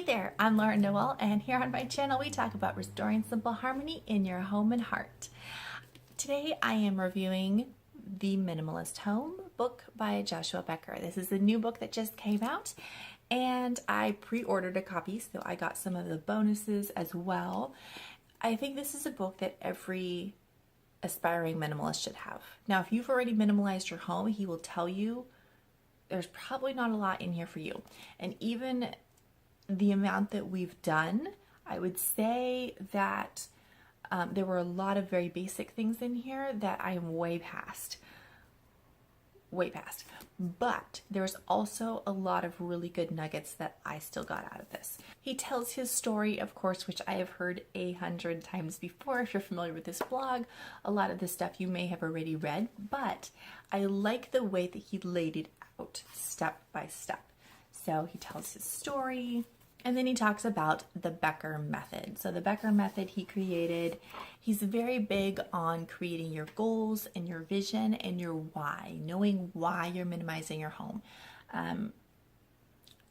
there, I'm Lauren Noel, and here on my channel we talk about restoring simple harmony in your home and heart. Today I am reviewing the Minimalist Home book by Joshua Becker. This is a new book that just came out, and I pre-ordered a copy, so I got some of the bonuses as well. I think this is a book that every aspiring minimalist should have. Now, if you've already minimalized your home, he will tell you there's probably not a lot in here for you. And even the amount that we've done, I would say that there were a lot of very basic things in here that I am way past. But there's also a lot of really good nuggets that I still got out of this. He tells his story, of course, which I have heard 100 times before. If you're familiar with this blog, a lot of the stuff you may have already read, but I like the way that he laid it out step by step. So he tells his story, and then he talks about the Becker Method. So the Becker Method he created, he's very big on creating your goals and your vision and your why, knowing why you're minimizing your home.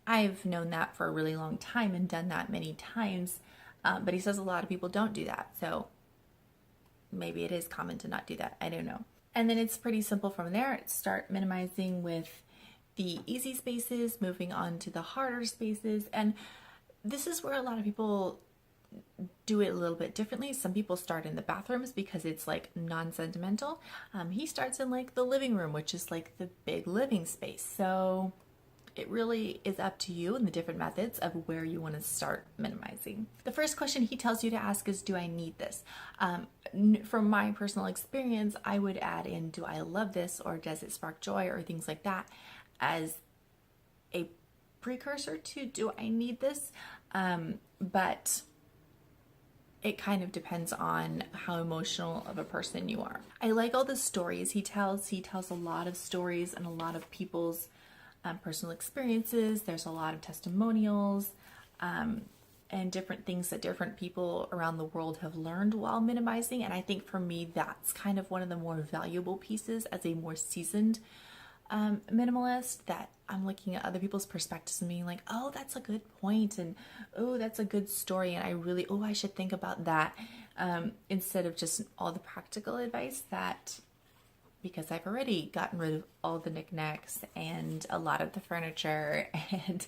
I've known that for a really long time and done that many times, but he says a lot of people don't do that. So maybe it is common to not do that. I don't know. And then it's pretty simple from there. Start minimizing with the easy spaces, moving on to the harder spaces. And this is where a lot of people do it a little bit differently. Some people start in the bathrooms because it's like non-sentimental. He starts in like the living room, which is like the big living space. So it really is up to you and the different methods of where you want to start minimizing. The first question he tells you to ask is, do I need this? From my personal experience, I would add in, do I love this, or does it spark joy, or things like that, as a precursor to, do I need this? But it kind of depends on how emotional of a person you are. I like all the stories he tells. He tells a lot of stories and a lot of people's personal experiences. There's a lot of testimonials and different things that different people around the world have learned while minimizing. And I think for me, that's kind of one of the more valuable pieces as a more seasoned minimalist, that I'm looking at other people's perspectives and being like, oh, that's a good point, and oh, that's a good story, and I really, oh, I should think about that, instead of just all the practical advice that, because I've already gotten rid of all the knickknacks and a lot of the furniture and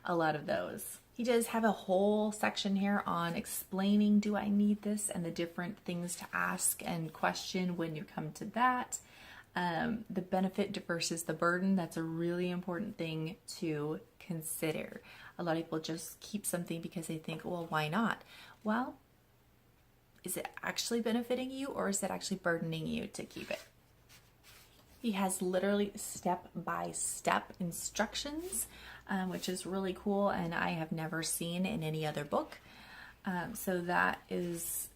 a lot of those. He does have a whole section here on explaining, do I need this, and the different things to ask and question when you come to that. The benefit versus the burden, that's a really important thing to consider. A lot of people just keep something because they think, well, why not? Well, is it actually benefiting you, or is it actually burdening you to keep it? He has literally step-by-step instructions, which is really cool, and I have never seen in any other book. So that is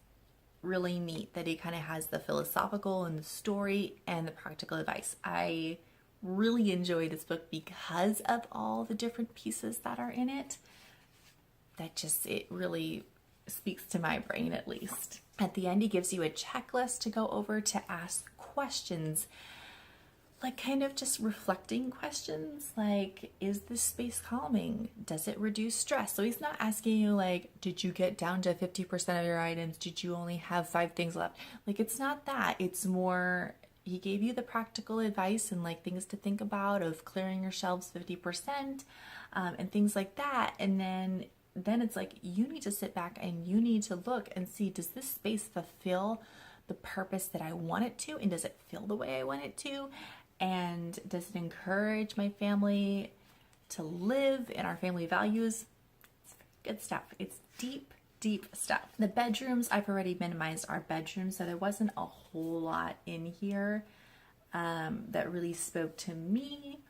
really neat that he kind of has the philosophical and the story and the practical advice. I really enjoy this book because of all the different pieces that are in it. It really speaks to my brain, at least. At the end, he gives you a checklist to go over to ask questions, like kind of just reflecting questions, like, is this space calming? Does it reduce stress? So he's not asking you like, did you get down to 50% of your items? Did you only have 5 things left? Like, it's not that. It's more, he gave you the practical advice and like things to think about of clearing your shelves 50%, and things like that. And then it's like, you need to sit back and you need to look and see, does this space fulfill the purpose that I want it to? And does it feel the way I want it to? And does it encourage my family to live in our family values? It's good stuff. It's deep, deep stuff. The bedrooms, I've already minimized our bedrooms, so there wasn't a whole lot in here that really spoke to me,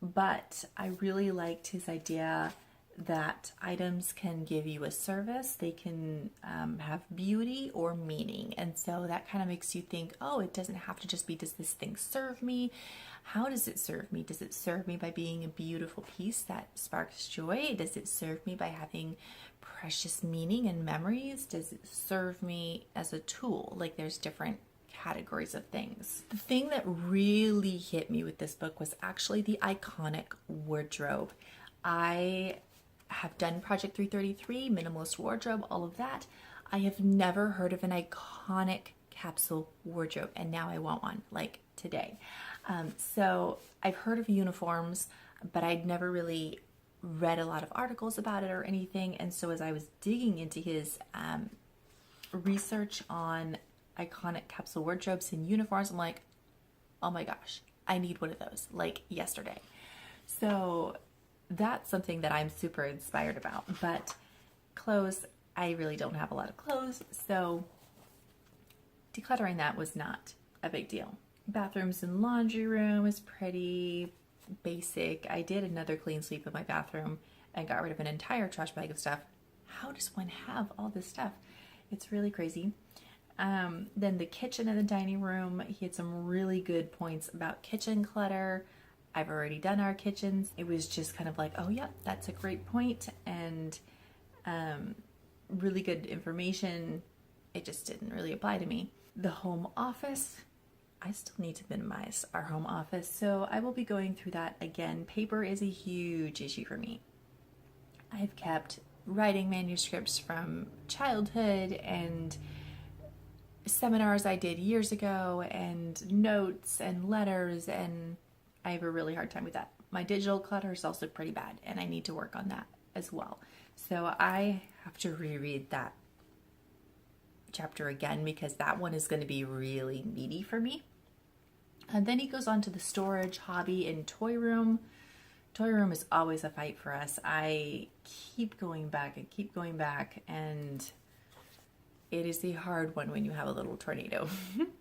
but I really liked his idea that items can give you a service. They can have beauty or meaning. And so that kind of makes you think, oh, it doesn't have to just be, does this thing serve me? How does it serve me? Does it serve me by being a beautiful piece that sparks joy? Does it serve me by having precious meaning and memories? Does it serve me as a tool? Like, there's different categories of things. The thing that really hit me with this book was actually the iconic wardrobe. I have done Project 333, Minimalist Wardrobe, all of that. I have never heard of an iconic capsule wardrobe, and now I want one, like today. So I've heard of uniforms, but I'd never really read a lot of articles about it or anything. And so as I was digging into his research on iconic capsule wardrobes and uniforms, I'm like, oh my gosh, I need one of those, like yesterday. So that's something that I'm super inspired about. But clothes, I really don't have a lot of clothes, so decluttering that was not a big deal. Bathrooms and laundry room is pretty basic. I did another clean sweep of my bathroom and got rid of an entire trash bag of stuff. How does one have all this stuff? It's really crazy. Then the kitchen and the dining room, he had some really good points about kitchen clutter. I've already done our kitchens. It was just kind of like, oh yeah, that's a great point, and really good information. It just didn't really apply to me. The home office, I still need to minimize our home office, so I will be going through that again. Paper is a huge issue for me. I've kept writing manuscripts from childhood and seminars I did years ago and notes and letters, and I have a really hard time with that. My digital clutter is also pretty bad, and I need to work on that as well. So I have to reread that chapter again because that one is going to be really meaty for me. And then he goes on to the storage, hobby, and toy room. Toy room is always a fight for us. I keep going back and it is the hard one when you have a little tornado.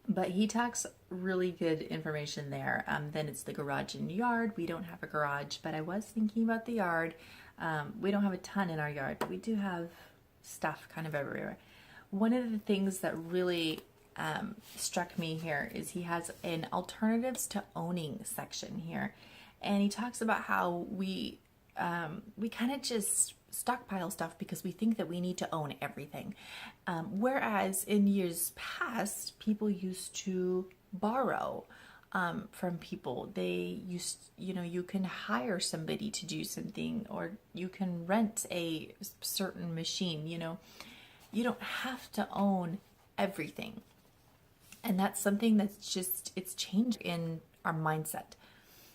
But he talks really good information there. Then it's the garage and yard. We don't have a garage, but I was thinking about the yard. We don't have a ton in our yard, but we do have stuff kind of everywhere. One of the things that really struck me here is he has an alternatives to owning section here. And he talks about how we kind of just stockpile stuff because we think that we need to own everything. Whereas in years past, people used to borrow from people. They used, you can hire somebody to do something, or you can rent a certain machine, You don't have to own everything. And that's something that's just, it's changed in our mindset.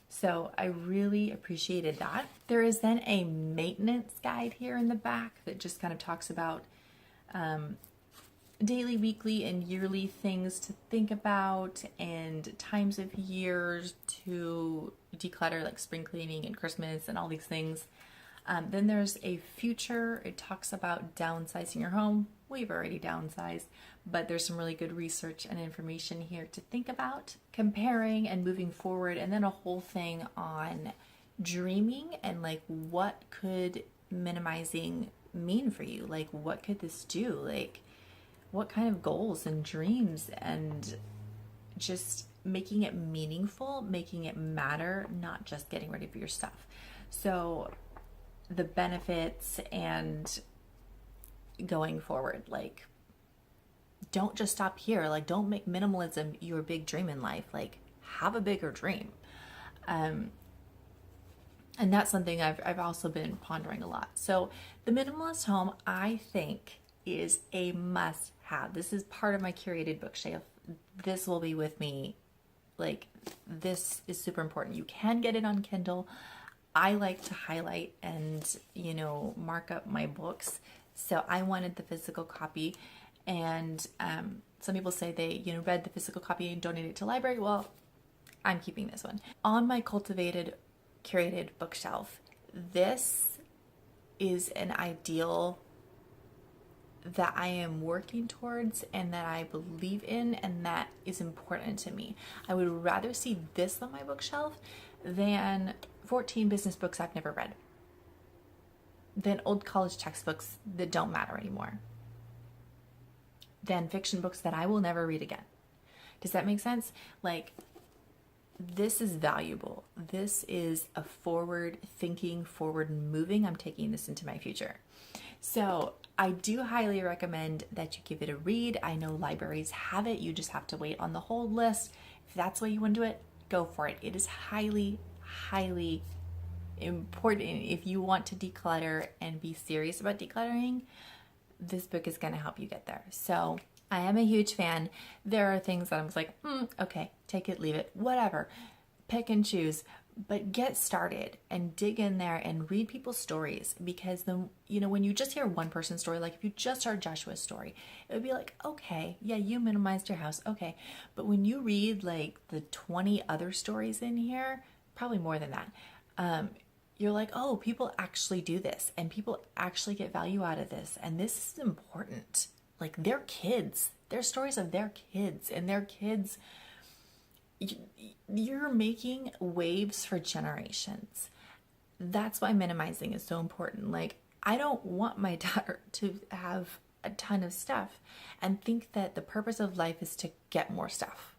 So I really appreciated that. There is then a maintenance guide here in the back that just kind of talks about daily, weekly, and yearly things to think about and times of years to declutter, like spring cleaning and Christmas and all these things. Then there's a future. It talks about downsizing your home. We've already downsized, but there's some really good research and information here to think about, comparing and moving forward. And then a whole thing on dreaming and like what could minimizing mean for you? Like what could this do? Like what kind of goals and dreams, and just making it meaningful, making it matter, not just getting rid of your stuff. So the benefits and going forward, like don't just stop here. Like don't make minimalism your big dream in life. Like have a bigger dream. And that's something I've also been pondering a lot. So the Minimalist Home, I think, is a must have. This is part of my curated bookshelf. This will be with me. Like this is super important. You can get it on Kindle. I like to highlight and, mark up my books. So I wanted the physical copy, and some people say they, read the physical copy and donated it to library. Well, I'm keeping this one. On my cultivated, curated bookshelf, this is an ideal that I am working towards and that I believe in and that is important to me. I would rather see this on my bookshelf than 14 business books I've never read, than old college textbooks that don't matter anymore, than fiction books that I will never read again. Does that make sense? Like, this is valuable. This is a forward thinking, forward moving. I'm taking this into my future. So I do highly recommend that you give it a read. I know libraries have it. You just have to wait on the hold list. If that's the way you want to do it, go for it. It is highly, highly important. If you want to declutter and be serious about decluttering, this book is going to help you get there. So I am a huge fan. There are things that I'm just like, okay, take it, leave it, whatever. Pick and choose, but get started and dig in there and read people's stories, because when you just hear one person's story, like if you just heard Joshua's story, it would be like, okay, yeah, you minimized your house, okay. But when you read like the 20 other stories in here, probably more than that, you're like, oh, people actually do this and people actually get value out of this. And this is important. Like their kids, their stories of their kids and their kids. You're making waves for generations. That's why minimizing is so important. Like, I don't want my daughter to have a ton of stuff and think that the purpose of life is to get more stuff.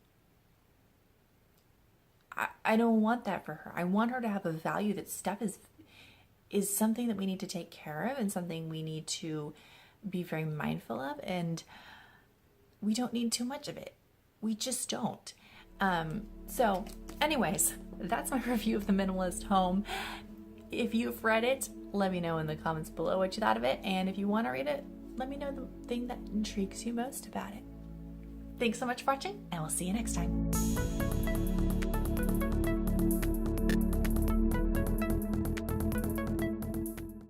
I don't want that for her. I want her to have a value that stuff is something that we need to take care of and something we need to be very mindful of, and we don't need too much of it. We just don't. So anyways, that's my review of the Minimalist Home. If you've read it, let me know in the comments below what you thought of it. And if you want to read it, let me know the thing that intrigues you most about it. Thanks so much for watching, and we'll see you next time.